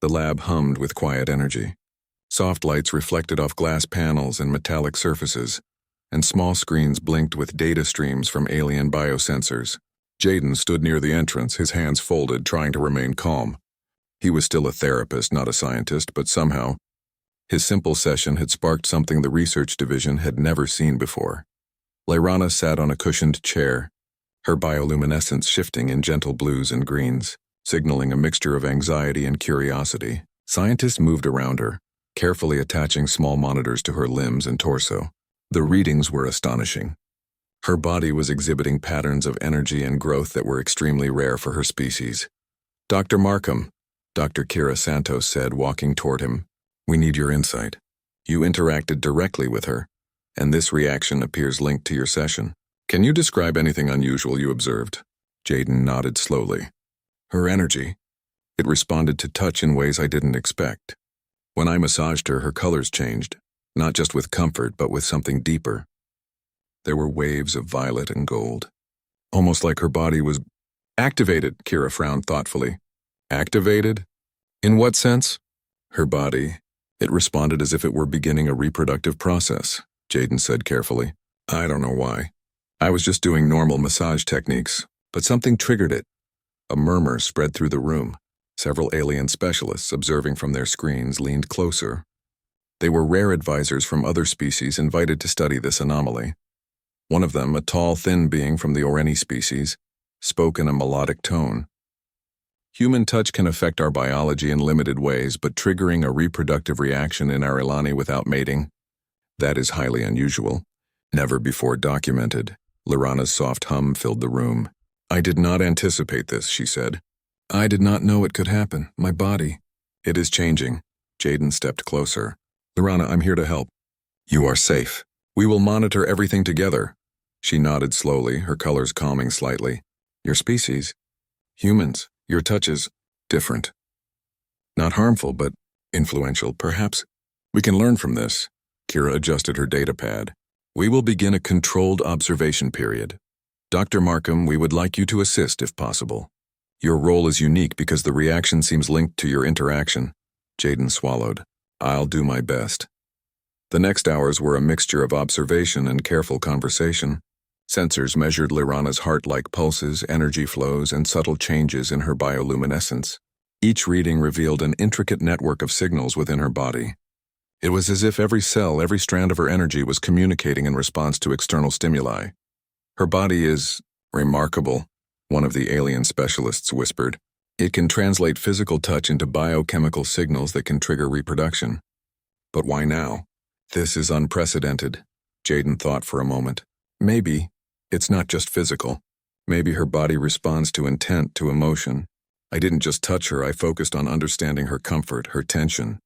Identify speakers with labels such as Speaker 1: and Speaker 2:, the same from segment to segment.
Speaker 1: The lab hummed with quiet energy. Soft lights reflected off glass panels and metallic surfaces, and small screens blinked with data streams from alien biosensors. Jaden stood near the entrance, his hands folded, trying to remain calm. He was still a therapist, not a scientist, but somehow, his simple session had sparked something the research division had never seen before. Lyrana sat on a cushioned chair, her bioluminescence shifting in gentle blues and greens, signaling a mixture of anxiety and curiosity. Scientists moved around her, carefully attaching small monitors to her limbs and torso. The readings were astonishing. Her body was exhibiting patterns of energy and growth that were extremely rare for her species. "Dr. Markham," Dr. Kira Santos said, walking toward him, "we need your insight. You interacted directly with her, and this reaction appears linked to your session. Can you describe anything unusual you observed?" Jaden nodded slowly. "Her energy. It responded to touch in ways I didn't expect. When I massaged her, her colors changed, not just with comfort, but with something deeper. There were waves of violet and gold. Almost like her body was activated," Kira frowned thoughtfully. "Activated? In what sense?" "Her body. It responded as if it were beginning a reproductive process," Jaden said carefully. "I don't know why. I was just doing normal massage techniques, but something triggered it." A murmur spread through the room. Several alien specialists, observing from their screens, leaned closer. They were rare advisors from other species invited to study this anomaly. One of them, a tall, thin being from the Oreni species, spoke in a melodic tone. "Human touch can affect our biology in limited ways, but triggering a reproductive reaction in our Ilani without mating, that is highly unusual. Never before documented." Lyrana's soft hum filled the room. "I did not anticipate this," she said. "I did not know it could happen. My body. It is changing." Jaden stepped closer. "Lyrana, I'm here to help. You are safe. We will monitor everything together." She nodded slowly, her colors calming slightly. "Your species? Humans. Your touch is different. Not harmful, but influential, perhaps. We can learn from this." Kira adjusted her data pad. "We will begin a controlled observation period. Dr. Markham, we would like you to assist if possible. Your role is unique because the reaction seems linked to your interaction." Jaden swallowed. "I'll do my best." The next hours were a mixture of observation and careful conversation. Sensors measured Lyrana's heart-like pulses, energy flows, and subtle changes in her bioluminescence. Each reading revealed an intricate network of signals within her body. It was as if every cell, every strand of her energy was communicating in response to external stimuli. "Her body is remarkable," one of the alien specialists whispered. "It can translate physical touch into biochemical signals that can trigger reproduction." "But why now?" "This is unprecedented." Jaden thought for a moment. "Maybe it's not just physical. Maybe her body responds to intent, to emotion. I didn't just touch her, I focused on understanding her comfort, her tension."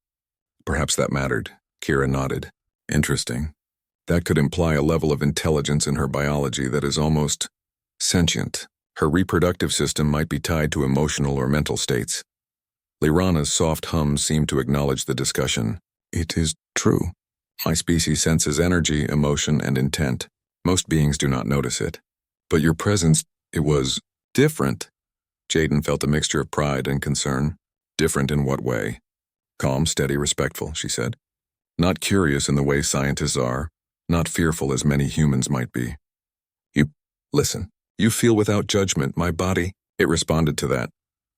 Speaker 1: "Perhaps that mattered." Kira nodded. "Interesting. That could imply a level of intelligence in her biology that is almost sentient. Her reproductive system might be tied to emotional or mental states." Lyrana's soft hum seemed to acknowledge the discussion. "It is true. My species senses energy, emotion, and intent. Most beings do not notice it. But your presence, it was different." Jaden felt a mixture of pride and concern. "Different in what way?" "Calm, steady, respectful," she said. "Not curious in the way scientists are, not fearful as many humans might be. Listen, you feel without judgment, my body." It responded to that.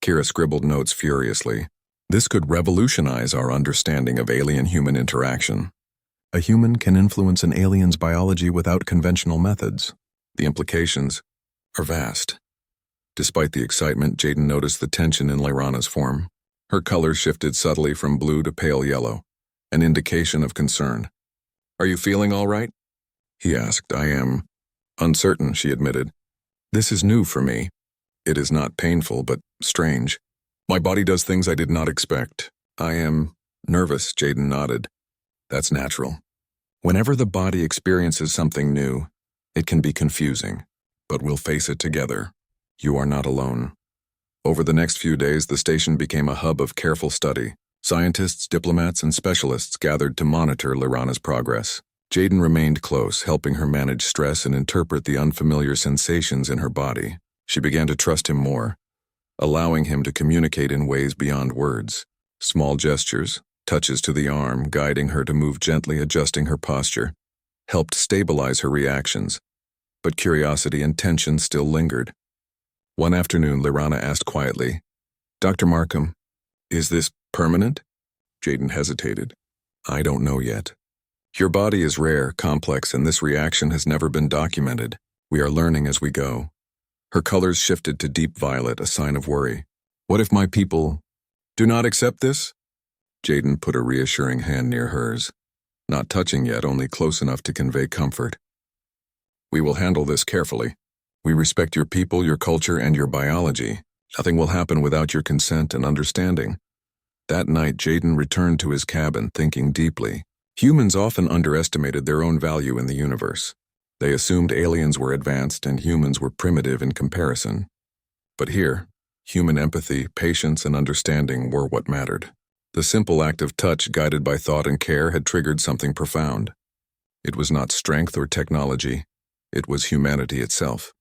Speaker 1: Kira scribbled notes furiously. "This could revolutionize our understanding of alien-human interaction. A human can influence an alien's biology without conventional methods. The implications are vast." Despite the excitement, Jaden noticed the tension in Lyrana's form. Her color shifted subtly from blue to pale yellow, an indication of concern. "Are you feeling all right?" he asked. "I am uncertain," she admitted. "This is new for me. It is not painful, but strange. My body does things I did not expect. I am nervous," Jaden nodded. "That's natural. Whenever the body experiences something new, it can be confusing, but we'll face it together. You are not alone." Over the next few days, the station became a hub of careful study. Scientists, diplomats, and specialists gathered to monitor Lyrana's progress. Jaden remained close, helping her manage stress and interpret the unfamiliar sensations in her body. She began to trust him more, allowing him to communicate in ways beyond words. Small gestures, touches to the arm, guiding her to move gently, adjusting her posture, helped stabilize her reactions, but curiosity and tension still lingered. One afternoon, Lyrana asked quietly, "Dr. Markham, is this permanent?" Jaden hesitated. "I don't know yet. Your body is rare, complex, and this reaction has never been documented. We are learning as we go." Her colors shifted to deep violet, a sign of worry. "What if my people do not accept this?" Jaden put a reassuring hand near hers, not touching yet, only close enough to convey comfort. "We will handle this carefully. We respect your people, your culture, and your biology. Nothing will happen without your consent and understanding." That night, Jaden returned to his cabin, thinking deeply. Humans often underestimated their own value in the universe. They assumed aliens were advanced and humans were primitive in comparison. But here, human empathy, patience, and understanding were what mattered. The simple act of touch, guided by thought and care, had triggered something profound. It was not strength or technology. It was humanity itself.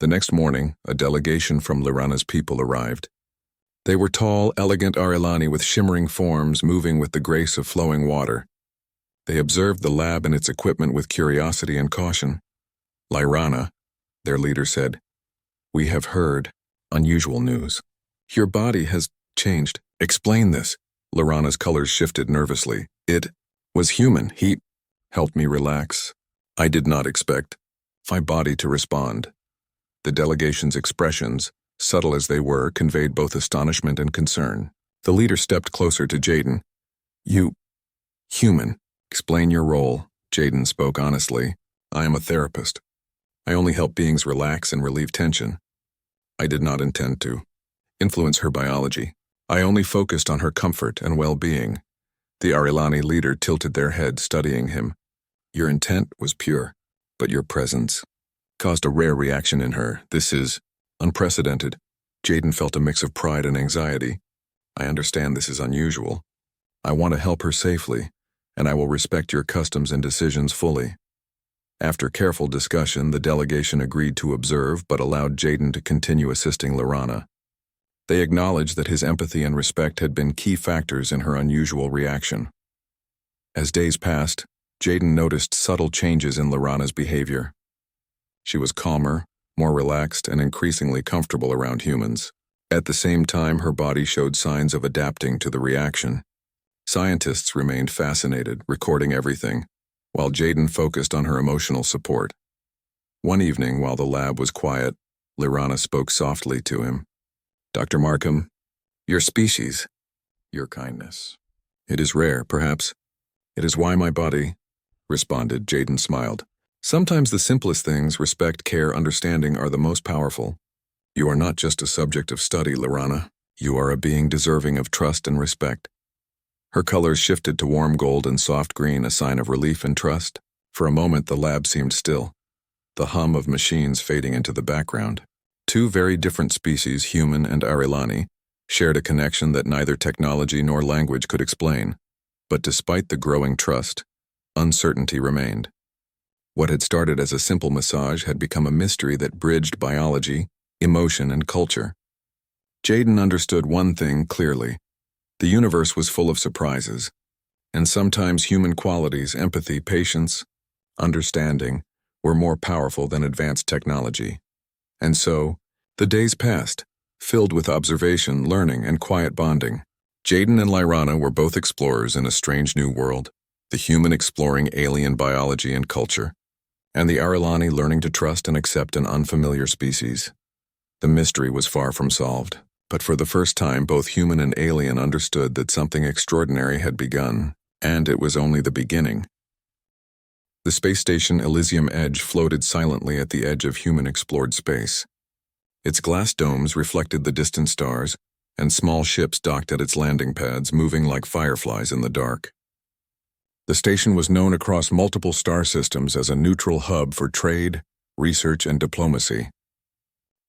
Speaker 1: The next morning, a delegation from Lyrana's people arrived. They were tall, elegant Arilani with shimmering forms, moving with the grace of flowing water. They observed the lab and its equipment with curiosity and caution. "Lyrana," their leader said, "we have heard unusual news. Your body has changed. Explain this." Lyrana's colors shifted nervously. "It was human. He helped me relax. I did not expect my body to respond." The delegation's expressions, subtle as they were, conveyed both astonishment and concern. The leader stepped closer to Jaden. "You, human, explain your role." Jaden spoke honestly. "I am a therapist. I only help beings relax and relieve tension. I did not intend to influence her biology. I only focused on her comfort and well-being." The Arilani leader tilted their head, studying him. "Your intent was pure, but your presence caused a rare reaction in her. This is unprecedented." Jaden felt a mix of pride and anxiety. "I understand this is unusual. I want to help her safely, and I will respect your customs and decisions fully." After careful discussion, the delegation agreed to observe but allowed Jaden to continue assisting Lyrana. They acknowledged that his empathy and respect had been key factors in her unusual reaction. As days passed, Jaden noticed subtle changes in Lyrana's behavior. She was calmer, more relaxed, and increasingly comfortable around humans. At the same time, her body showed signs of adapting to the reaction. Scientists remained fascinated, recording everything, while Jaden focused on her emotional support. One evening, while the lab was quiet, Lyrana spoke softly to him. "Dr. Markham, your species, your kindness. It is rare, perhaps. It is why my body," responded. Jaden smiled. "Sometimes the simplest things, respect, care, understanding, are the most powerful. You are not just a subject of study, Lyrana. You are a being deserving of trust and respect." Her colors shifted to warm gold and soft green, a sign of relief and trust. For a moment, the lab seemed still, the hum of machines fading into the background. Two very different species, human and Arilani, shared a connection that neither technology nor language could explain. But despite the growing trust, uncertainty remained. What had started as a simple massage had become a mystery that bridged biology, emotion, and culture. Jaden understood one thing clearly. The universe was full of surprises, and sometimes human qualities, empathy, patience, understanding, were more powerful than advanced technology. And so, the days passed, filled with observation, learning, and quiet bonding. Jaden and Lyrana were both explorers in a strange new world, the human exploring alien biology and culture, and the Arilani learning to trust and accept an unfamiliar species. The mystery was far from solved, but for the first time both human and alien understood that something extraordinary had begun, and it was only the beginning. The space station Elysium Edge floated silently at the edge of human-explored space. Its glass domes reflected the distant stars, and small ships docked at its landing pads, moving like fireflies in the dark. The station was known across multiple star systems as a neutral hub for trade, research, and diplomacy.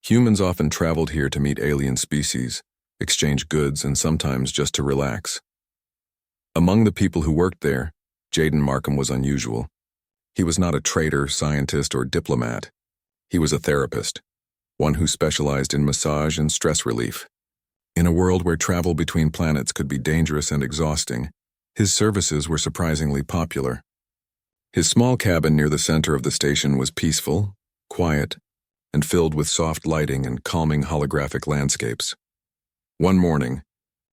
Speaker 1: Humans often traveled here to meet alien species, exchange goods, and sometimes just to relax. Among the people who worked there, Jaden Markham was unusual. He was not a trader, scientist, or diplomat. He was a therapist, one who specialized in massage and stress relief. In a world where travel between planets could be dangerous and exhausting, his services were surprisingly popular. His small cabin near the center of the station was peaceful, quiet, and filled with soft lighting and calming holographic landscapes. One morning,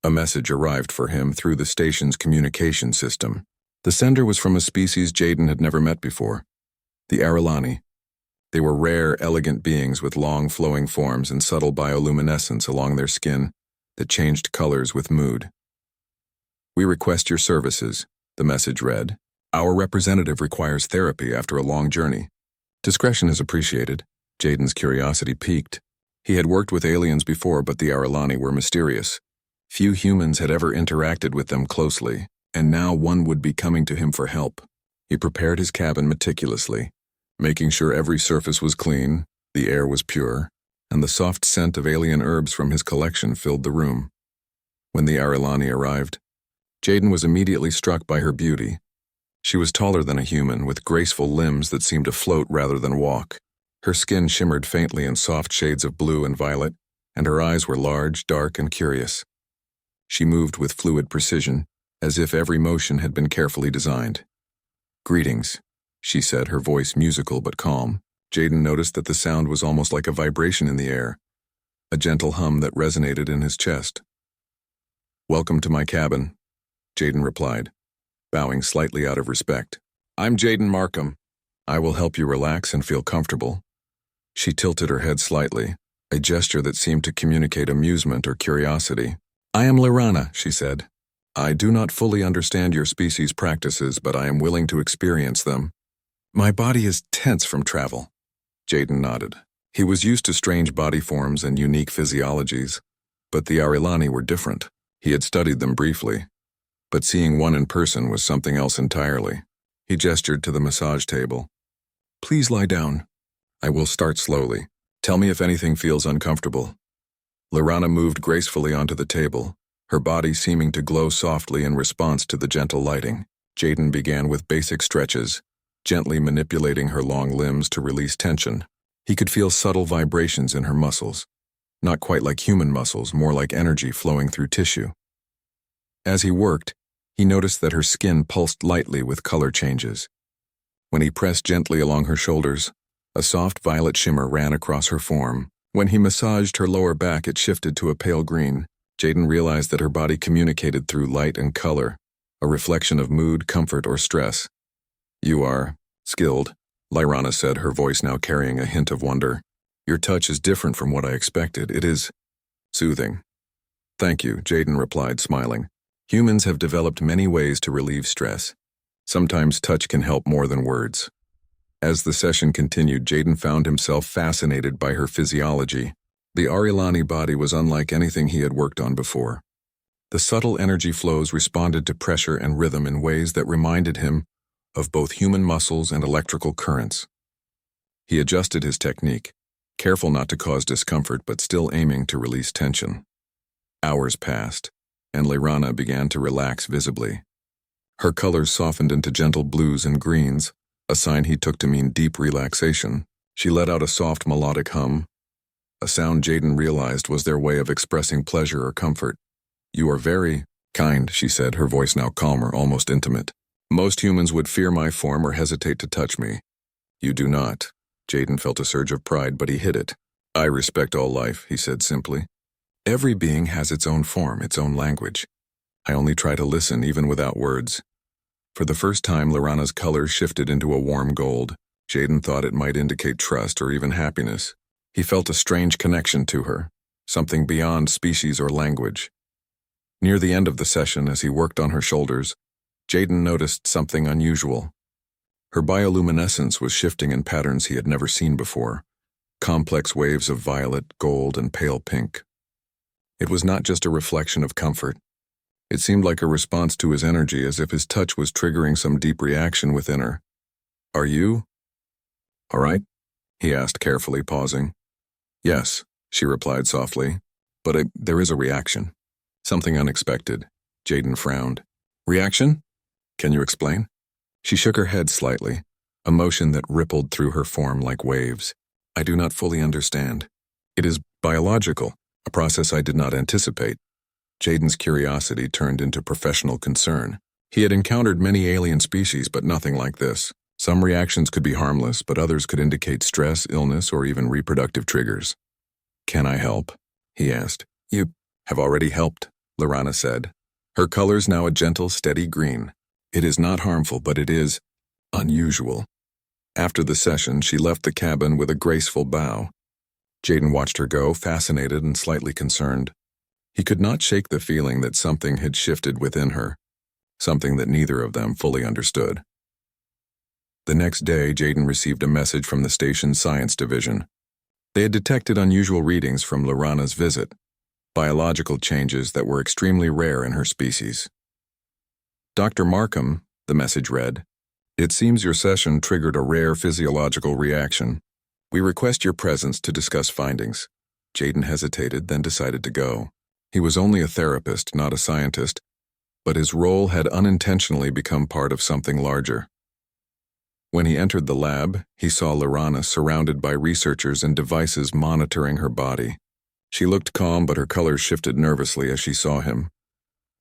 Speaker 1: a message arrived for him through the station's communication system. The sender was from a species Jaden had never met before, the Aralani. They were rare, elegant beings with long, flowing forms and subtle bioluminescence along their skin that changed colors with mood. "We request your services," the message read. "Our representative requires therapy after a long journey. Discretion is appreciated." Jaden's curiosity piqued. He had worked with aliens before, but the Aralani were mysterious. Few humans had ever interacted with them closely, and now one would be coming to him for help. He prepared his cabin meticulously, making sure every surface was clean, the air was pure, and the soft scent of alien herbs from his collection filled the room. When the Aralani arrived, Jaden was immediately struck by her beauty. She was taller than a human, with graceful limbs that seemed to float rather than walk. Her skin shimmered faintly in soft shades of blue and violet, and her eyes were large, dark, and curious. She moved with fluid precision, as if every motion had been carefully designed. "Greetings," she said, her voice musical but calm. Jaden noticed that the sound was almost like a vibration in the air, a gentle hum that resonated in his chest. "Welcome to my cabin," Jaden replied, bowing slightly out of respect. "I'm Jaden Markham. I will help you relax and feel comfortable." She tilted her head slightly, a gesture that seemed to communicate amusement or curiosity. "I am Lirana," she said. "I do not fully understand your species' practices, but I am willing to experience them." "My body is tense from travel." Jaden nodded. He was used to strange body forms and unique physiologies, but the Aralani were different. He had studied them briefly, but seeing one in person was something else entirely. He gestured to the massage table. "Please lie down. I will start slowly. Tell me if anything feels uncomfortable." Lirana moved gracefully onto the table, her body seeming to glow softly in response to the gentle lighting. Jaden began with basic stretches, gently manipulating her long limbs to release tension. He could feel subtle vibrations in her muscles, not quite like human muscles, more like energy flowing through tissue. As he worked, he noticed that her skin pulsed lightly with color changes. When he pressed gently along her shoulders, a soft violet shimmer ran across her form. When he massaged her lower back, it shifted to a pale green. Jaden realized that her body communicated through light and color, a reflection of mood, comfort, or stress. "You are skilled," Lirana said, her voice now carrying a hint of wonder. "Your touch is different from what I expected. It is soothing." "Thank you," Jaden replied, smiling. "Humans have developed many ways to relieve stress. Sometimes touch can help more than words." As the session continued, Jaden found himself fascinated by her physiology. The Aralani body was unlike anything he had worked on before. The subtle energy flows responded to pressure and rhythm in ways that reminded him of both human muscles and electrical currents. He adjusted his technique, careful not to cause discomfort but still aiming to release tension. Hours passed, and Lirana began to relax visibly. Her colors softened into gentle blues and greens, a sign he took to mean deep relaxation. She let out a soft melodic hum, a sound Jaden realized was their way of expressing pleasure or comfort. "You are very kind," she said, her voice now calmer, almost intimate. "Most humans would fear my form or hesitate to touch me. You do not." Jaden felt a surge of pride, but he hid it. "I respect all life," he said simply. "Every being has its own form, its own language. I only try to listen, even without words." For the first time, Lirana's color shifted into a warm gold. Jaden thought it might indicate trust or even happiness. He felt a strange connection to her, something beyond species or language. Near the end of the session, as he worked on her shoulders, Jaden noticed something unusual. Her bioluminescence was shifting in patterns he had never seen before, complex waves of violet, gold, and pale pink. It was not just a reflection of comfort. It seemed like a response to his energy, as if his touch was triggering some deep reaction within her. "Are you all right?" he asked, carefully pausing. "Yes," she replied softly, "but there is a reaction. Something unexpected." Jaden frowned. "Reaction? Can you explain?" She shook her head slightly, a motion that rippled through her form like waves. "I do not fully understand. It is biological. a process I did not anticipate. Jaden's curiosity turned into professional concern. He had encountered many alien species, but nothing like this. Some reactions could be harmless, but others could indicate stress, illness, or even reproductive triggers. "Can I help?" he asked. "You have already helped," Lorana said. Her colors now a gentle, steady green. "It is not harmful, but it is unusual." After the session, she left the cabin with a graceful bow. Jaden watched her go, fascinated and slightly concerned. He could not shake the feeling that something had shifted within her, something that neither of them fully understood. The next day, Jaden received a message from the station's science division. They had detected unusual readings from Lorana's visit, biological changes that were extremely rare in her species. "Dr. Markham," the message read, "it seems your session triggered a rare physiological reaction. We request your presence to discuss findings." Jaden hesitated, then decided to go. He was only a therapist, not a scientist, but his role had unintentionally become part of something larger. When he entered the lab, he saw Lorana surrounded by researchers and devices monitoring her body. She looked calm, but her colors shifted nervously as she saw him.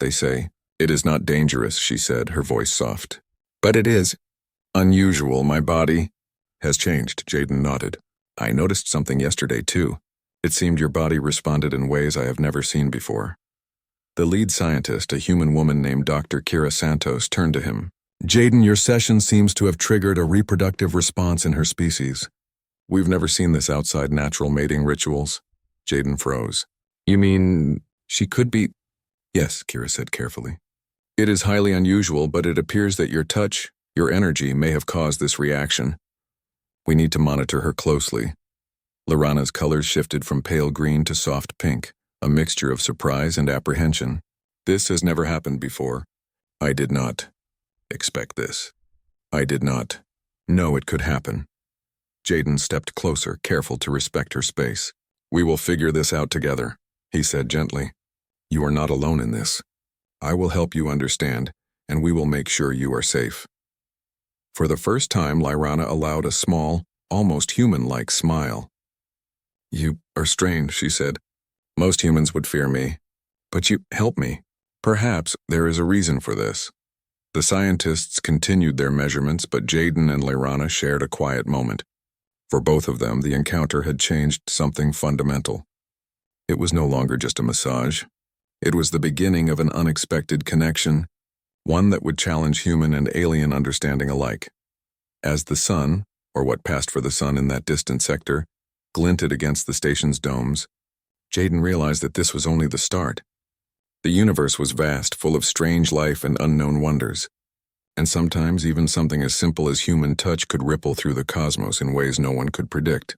Speaker 1: "They say, it is not dangerous," she said, her voice soft. "But it is unusual. My body has changed," Jaden nodded. "I noticed something yesterday, too. It seemed your body responded in ways I have never seen before." The lead scientist, a human woman named Dr. Kira Santos, turned to him. "Jaden, your session seems to have triggered a reproductive response in her species. We've never seen this outside natural mating rituals." Jaden froze. "You mean she could be—" "Yes," Kira said carefully. "It is highly unusual, but it appears that your touch, your energy, may have caused this reaction. We need to monitor her closely." Lorana's colors shifted from pale green to soft pink, a mixture of surprise and apprehension. "This has never happened before. I did not expect this. I did not know it could happen." Jaden stepped closer, careful to respect her space. "We will figure this out together," he said gently. "You are not alone in this. I will help you understand, and we will make sure you are safe." For the first time, Lorana allowed a small, almost human-like smile. "You are strange," she said. "Most humans would fear me. But you help me. Perhaps there is a reason for this." The scientists continued their measurements, but Jaden and Lorana shared a quiet moment. For both of them, the encounter had changed something fundamental. It was no longer just a massage. It was the beginning of an unexpected connection, one that would challenge human and alien understanding alike. As the sun, or what passed for the sun in that distant sector, glinted against the station's domes, Jaden realized that this was only the start. The universe was vast, full of strange life and unknown wonders. And sometimes even something as simple as human touch could ripple through the cosmos in ways no one could predict.